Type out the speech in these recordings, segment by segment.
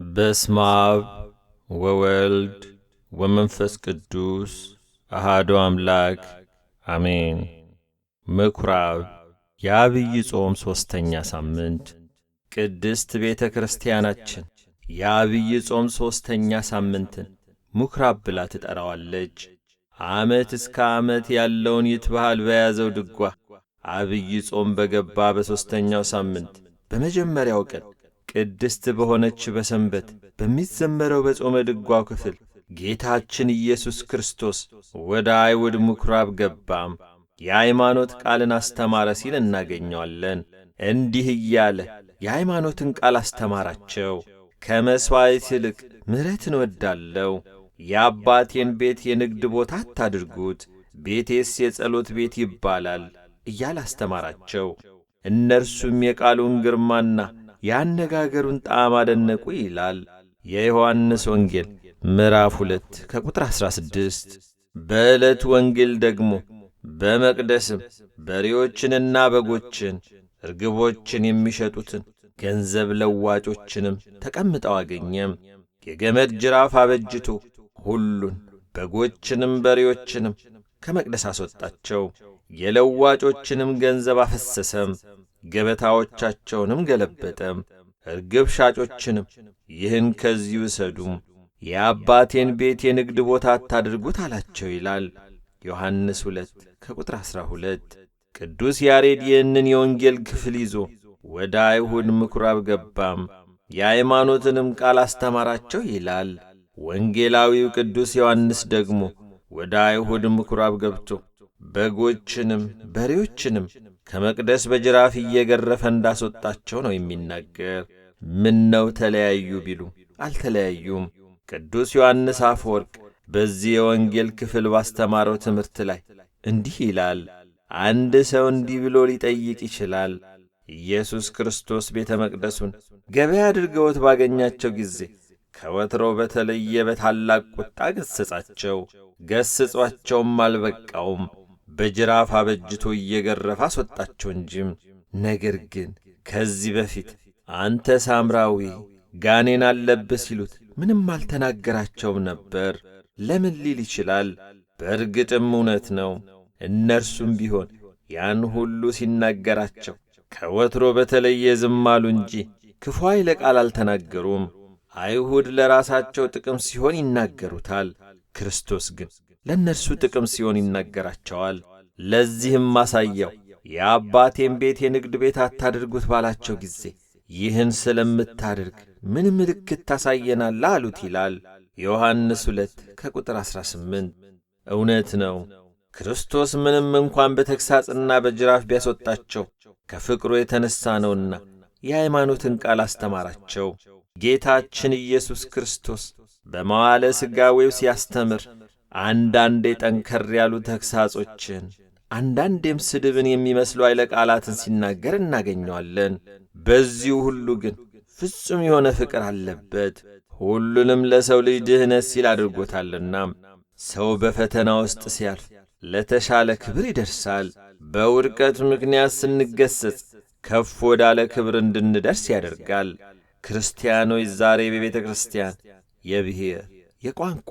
በስመ አብ ወወልድ ወመንፈስ ቅዱስ አሐዱ አምላክ አሜን። ምኵራብ የዐቢይ ጾም ሦስተኛ ሳምንት። ቅድስት ቤተ ክርስቲያናችን የዐቢይ ጾም ሦስተኛ ሳምንትን ምኵራብ ብላ ትጠራዋለች። ዓመት እስከ ዓመት ያለውን ይትበሃል በያዘው ድጓ ዐቢይ ጾም በገባ በሦስተኛው ሳምንት በመጀመሪያው ቀን ቅድስት በሆነች በሰንበት በሚዘመረው በጾመ ድጓው ክፍል ጌታችን ኢየሱስ ክርስቶስ ወደ አይሁድ ምኵራብ ገባም የሃይማኖት ቃልን አስተማረ ሲል እናገኘዋለን። እንዲህ እያለ የሃይማኖትን ቃል አስተማራቸው። ከመሥዋዕት ይልቅ ምሕረትን እወዳለሁ። የአባቴን ቤት የንግድ ቦታ አታድርጉት፣ ቤቴስ የጸሎት ቤት ይባላል እያለ አስተማራቸው። እነርሱም የቃሉን ግርማና ያነጋገሩን ጣዕም አደነቁ ይላል የዮሐንስ ወንጌል ምዕራፍ 2 ከቁጥር 16። በዕለት ወንጌል ደግሞ በመቅደስም በሬዎችንና በጎችን ርግቦችን የሚሸጡትን ገንዘብ ለዋጮችንም ተቀምጠው አገኘም። የገመድ ጅራፍ አበጅቶ ሁሉን በጎችንም በሬዎችንም ከመቅደስ አስወጣቸው። የለዋጮችንም ገንዘብ አፈሰሰም፣ ገበታዎቻቸውንም ገለበጠም። ርግብ ሻጮችንም ይህን ከዚህ ውሰዱም፣ የአባቴን ቤት የንግድ ቦታ አታድርጉት አላቸው ይላል ዮሐንስ 2 ከቁጥር 12። ቅዱስ ያሬድ ይህንን የወንጌል ክፍል ይዞ ወደ አይሁድ ምኵራብ ገባም የሃይማኖትንም ቃል አስተማራቸው ይላል። ወንጌላዊው ቅዱስ ዮሐንስ ደግሞ ወደ አይሁድ ምኵራብ ገብቶ በጎችንም በሬዎችንም ከመቅደስ በጅራፍ እየገረፈ እንዳስወጣቸው ነው የሚናገር። ምነው ተለያዩ ቢሉ አልተለያዩም። ቅዱስ ዮሐንስ አፈወርቅ በዚህ የወንጌል ክፍል ባስተማረው ትምህርት ላይ እንዲህ ይላል። አንድ ሰው እንዲህ ብሎ ሊጠይቅ ይችላል። ኢየሱስ ክርስቶስ ቤተ መቅደሱን ገበያ አድርገውት ባገኛቸው ጊዜ ከወትሮው በተለየ በታላቅ ቁጣ ገሠጻቸው። ገሥጿቸውም አልበቃውም፣ በጅራፍ አበጅቶ እየገረፈ አስወጣቸው እንጂም። ነገር ግን ከዚህ በፊት አንተ ሳምራዊ ጋኔን አለብህ ሲሉት ምንም አልተናገራቸውም ነበር። ለምን ሊል ይችላል። በእርግጥም እውነት ነው። እነርሱም ቢሆን ያን ሁሉ ሲናገራቸው ከወትሮ በተለየ ዝም አሉ እንጂ ክፉ ኃይለ ቃል አልተናገሩም። አይሁድ ለራሳቸው ጥቅም ሲሆን ይናገሩታል፣ ክርስቶስ ግን ለእነርሱ ጥቅም ሲሆን ይናገራቸዋል። ለዚህም ማሳያው የአባቴን ቤት የንግድ ቤት አታድርጉት ባላቸው ጊዜ ይህን ስለምታደርግ ምን ምልክት ታሳየናለህ አሉት ይላል ዮሐንስ 2 ከቁጥር 18። እውነት ነው። ክርስቶስ ምንም እንኳን በተግሣጽና በጅራፍ ቢያስወጣቸው ከፍቅሩ የተነሣ ነውና የሃይማኖትን ቃል አስተማራቸው። ጌታችን ኢየሱስ ክርስቶስ በመዋዕለ ሥጋዌው ሲያስተምር አንዳንዴ ጠንከር ያሉ ተግሣጾችን፣ አንዳንዴም ስድብን የሚመስሉ ኃይለ ቃላትን ሲናገር እናገኘዋለን። በዚሁ ሁሉ ግን ፍጹም የሆነ ፍቅር አለበት። ሁሉንም ለሰው ልጅ ድኅነት ሲል አድርጎታልና ሰው በፈተና ውስጥ ሲያልፍ ለተሻለ ክብር ይደርሳል። በውድቀት ምክንያት ስንገሰጽ ከፍ ወዳለ ክብር እንድንደርስ ያደርጋል። ክርስቲያኖች ዛሬ በቤተ ክርስቲያን የብሔር፣ የቋንቋ፣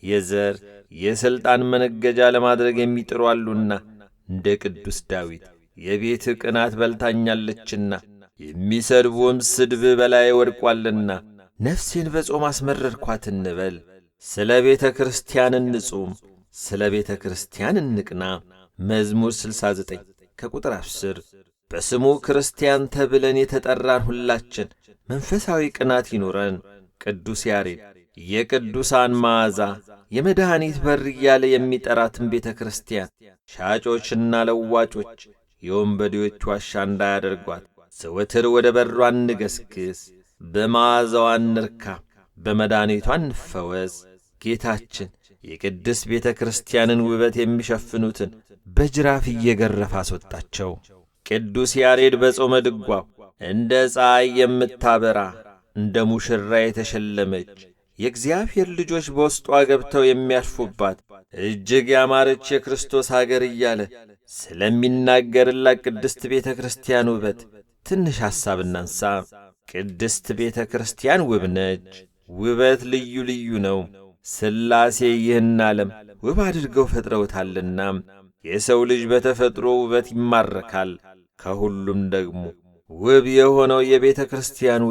የዘር፣ የሥልጣን መነገጃ ለማድረግ የሚጥሩ አሉና እንደ ቅዱስ ዳዊት የቤትህ ቅናት በልታኛለችና የሚሰድቡም ስድብ በላይ ወድቋልና ነፍሴን በጾም አስመረርኳት እንበል። ስለ ቤተ ክርስቲያን እንጹም፣ ስለ ቤተ ክርስቲያን እንቅና። መዝሙር 69 ከቁጥር 10። በስሙ ክርስቲያን ተብለን የተጠራን ሁላችን መንፈሳዊ ቅናት ይኑረን። ቅዱስ ያሬድ የቅዱሳን መዓዛ የመድኃኒት በር እያለ የሚጠራትን ቤተ ክርስቲያን ሻጮችና ለዋጮች የወንበዴዎች ዋሻ እንዳያደርጓት ዘወትር ወደ በሯ እንገስግስ፣ በመዓዛዋ እንርካ፣ በመድኃኒቷ እንፈወስ። ጌታችን የቅድስት ቤተ ክርስቲያንን ውበት የሚሸፍኑትን በጅራፍ እየገረፈ አስወጣቸው። ቅዱስ ያሬድ በጾመ ድጓው እንደ ፀሐይ የምታበራ እንደ ሙሽራ የተሸለመች የእግዚአብሔር ልጆች በውስጧ ገብተው የሚያርፉባት እጅግ ያማረች የክርስቶስ አገር እያለ ስለሚናገርላት ቅድስት ቤተ ክርስቲያን ውበት ትንሽ ሐሳብ እናንሳ። ቅድስት ቤተ ክርስቲያን ውብ ነች። ውበት ልዩ ልዩ ነው። ሥላሴ ይህን ዓለም ውብ አድርገው ፈጥረውታልና የሰው ልጅ በተፈጥሮ ውበት ይማረካል። ከሁሉም ደግሞ ውብ የሆነው የቤተ ክርስቲያን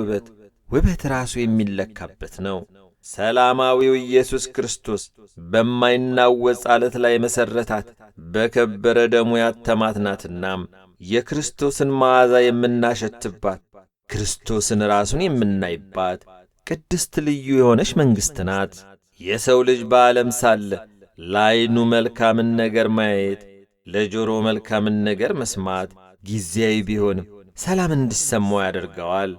ውበት ራሱ የሚለካበት ነው። ሰላማዊው ኢየሱስ ክርስቶስ በማይናወጽ ዓለት ላይ መሠረታት፣ በከበረ ደሙ ያተማት ናትና የክርስቶስን መዓዛ የምናሸትባት፣ ክርስቶስን ራሱን የምናይባት ቅድስት ልዩ የሆነች መንግሥት ናት። የሰው ልጅ በዓለም ሳለ ለዓይኑ መልካምን ነገር ማየት፣ ለጆሮ መልካምን ነገር መስማት ጊዜያዊ ቢሆንም ሰላም እንዲሰማው ያደርገዋል።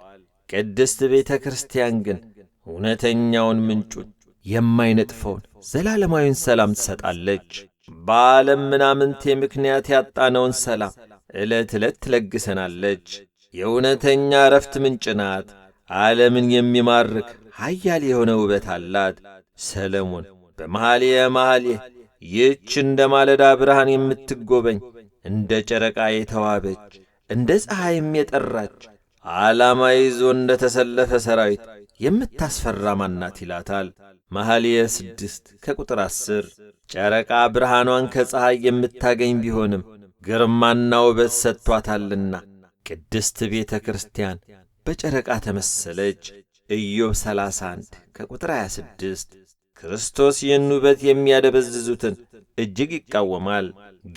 ቅድስት ቤተ ክርስቲያን ግን እውነተኛውን ምንጩን የማይነጥፈውን ዘላለማዊን ሰላም ትሰጣለች። በዓለም ምናምንቴ ምክንያት ያጣነውን ሰላም ዕለት ዕለት ትለግሰናለች። የእውነተኛ ዕረፍት ምንጭ ናት። ዓለምን የሚማርክ ኃያል የሆነ ውበት አላት። ሰለሞን በመኃልየ መኃልይ ይህች እንደ ማለዳ ብርሃን የምትጎበኝ፣ እንደ ጨረቃ የተዋበች፣ እንደ ፀሐይም የጠራች፣ ዓላማ ይዞ እንደ ተሰለፈ ሰራዊት የምታስፈራ ማናት ይላታል። መኃልየ 6 ከቁጥር 10። ጨረቃ ብርሃኗን ከፀሐይ የምታገኝ ቢሆንም ግርማና ውበት ሰጥቷታልና ቅድስት ቤተ ክርስቲያን በጨረቃ ተመሰለች። ኢዮብ 31 ከቁጥር 26። ክርስቶስ ይህን ውበት የሚያደበዝዙትን እጅግ ይቃወማል።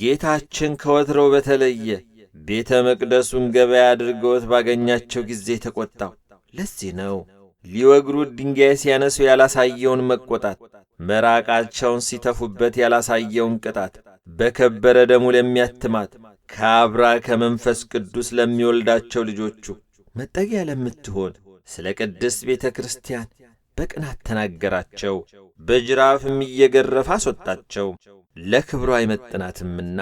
ጌታችን ከወትሮው በተለየ ቤተ መቅደሱን ገበያ አድርገውት ባገኛቸው ጊዜ ተቈጣው። ለዚህ ነው ሊወግሩት ድንጋይ ሲያነሱ ያላሳየውን መቈጣት፣ መራቃቸውን ሲተፉበት ያላሳየውን ቅጣት፣ በከበረ ደሙ ለሚያትማት ከአብራ ከመንፈስ ቅዱስ ለሚወልዳቸው ልጆቹ መጠጊያ ለምትሆን ስለ ቅድስት ቤተ ክርስቲያን በቅናት ተናገራቸው። በጅራፍም እየገረፈ አስወጣቸው። ለክብሩ አይመጥናትምና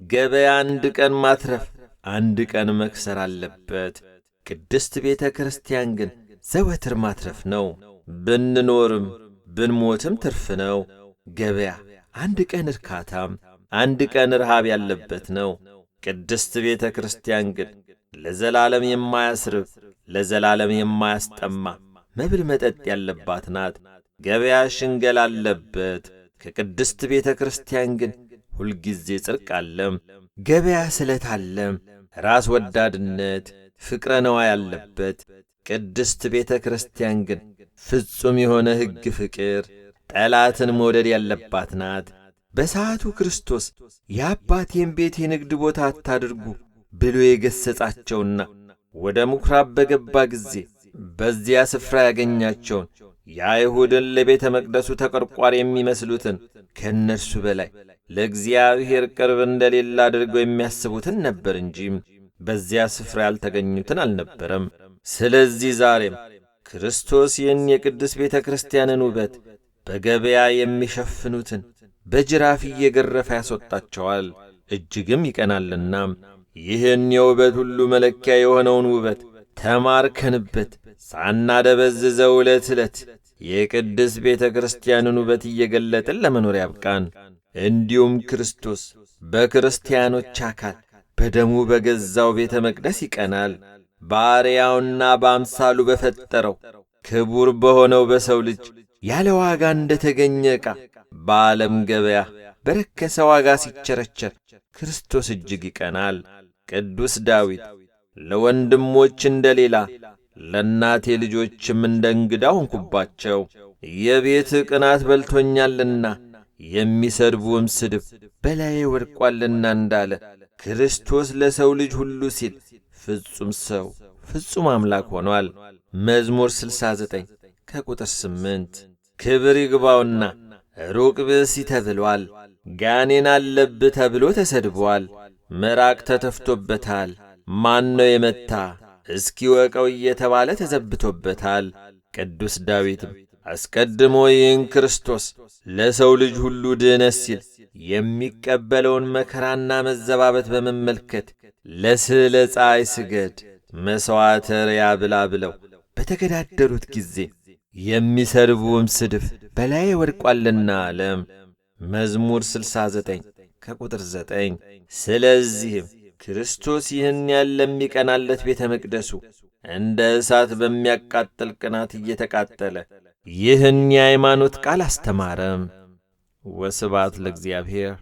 ገበያ አንድ ቀን ማትረፍ አንድ ቀን መክሰር አለበት። ቅድስት ቤተ ክርስቲያን ግን ዘወትር ማትረፍ ነው። ብንኖርም ብንሞትም ትርፍ ነው። ገበያ አንድ ቀን እርካታም አንድ ቀን ረሃብ ያለበት ነው። ቅድስት ቤተ ክርስቲያን ግን ለዘላለም የማያስርብ ለዘላለም የማያስጠማ መብል መጠጥ ያለባት ናት። ገበያ ሽንገል አለበት። ከቅድስት ቤተ ክርስቲያን ግን ሁልጊዜ ጽድቅ አለም። ገበያ ስለት አለም፣ ራስ ወዳድነት፣ ፍቅረ ነዋ ያለበት። ቅድስት ቤተ ክርስቲያን ግን ፍጹም የሆነ ሕግ ፍቅር፣ ጠላትን መውደድ ያለባት ናት። በሰዓቱ ክርስቶስ የአባቴን ቤት የንግድ ቦታ አታድርጉ ብሎ የገሠጻቸውና ወደ ምኵራብ በገባ ጊዜ በዚያ ስፍራ ያገኛቸውን የአይሁድን ለቤተ መቅደሱ ተቆርቋሪ የሚመስሉትን ከእነርሱ በላይ ለእግዚአብሔር ቅርብ እንደሌለ አድርገው የሚያስቡትን ነበር እንጂ በዚያ ስፍራ ያልተገኙትን አልነበረም። ስለዚህ ዛሬም ክርስቶስ ይህን የቅድስት ቤተ ክርስቲያንን ውበት በገበያ የሚሸፍኑትን በጅራፍ እየገረፈ ያስወጣቸዋል፣ እጅግም ይቀናልና። ይህን የውበት ሁሉ መለኪያ የሆነውን ውበት ተማርከንበት ሳናደበዝዘው ዕለት ዕለት የቅድስት ቤተ ክርስቲያንን ውበት እየገለጥን ለመኖር ያብቃን። እንዲሁም ክርስቶስ በክርስቲያኖች አካል በደሙ በገዛው ቤተ መቅደስ ይቀናል። በአርአያውና በአምሳሉ በፈጠረው ክቡር በሆነው በሰው ልጅ ያለ ዋጋ እንደ ተገኘ ዕቃ በዓለም ገበያ በረከሰ ዋጋ ሲቸረቸር ክርስቶስ እጅግ ይቀናል። ቅዱስ ዳዊት ለወንድሞች እንደ ሌላ ለእናቴ ልጆችም እንደ እንግዳ ሆንኩባቸው፣ የቤትህ ቅናት በልቶኛልና የሚሰድቡም ስድብ በላዬ ወድቋልና እንዳለ ክርስቶስ ለሰው ልጅ ሁሉ ሲል ፍጹም ሰው ፍጹም አምላክ ሆኗል። መዝሙር 69 ከቁጥር 8። ክብር ይግባውና ሩቅ ብእሲ ተብሏል። ጋኔን አለብህ ተብሎ ተሰድቧል። ምራቅ ተተፍቶበታል። ማን ነው የመታ እስኪ ወቀው እየተባለ ተዘብቶበታል። ቅዱስ ዳዊትም አስቀድሞ ይህን ክርስቶስ ለሰው ልጅ ሁሉ ድኅነት ሲል የሚቀበለውን መከራና መዘባበት በመመልከት ለስዕለ ፀሐይ ስገድ፣ መሥዋዕተ ርያ ብላ ብለው በተገዳደሩት ጊዜ የሚሰድቡም ስድብ በላዬ ወድቋልና አለም። መዝሙር 69 ከቁጥር 9። ስለዚህም ክርስቶስ ይህን ያለ ለሚቀናለት ቤተ መቅደሱ እንደ እሳት በሚያቃጥል ቅናት እየተቃጠለ ይህን የሃይማኖት ቃል አስተማረ። ወስብሐት ለእግዚአብሔር።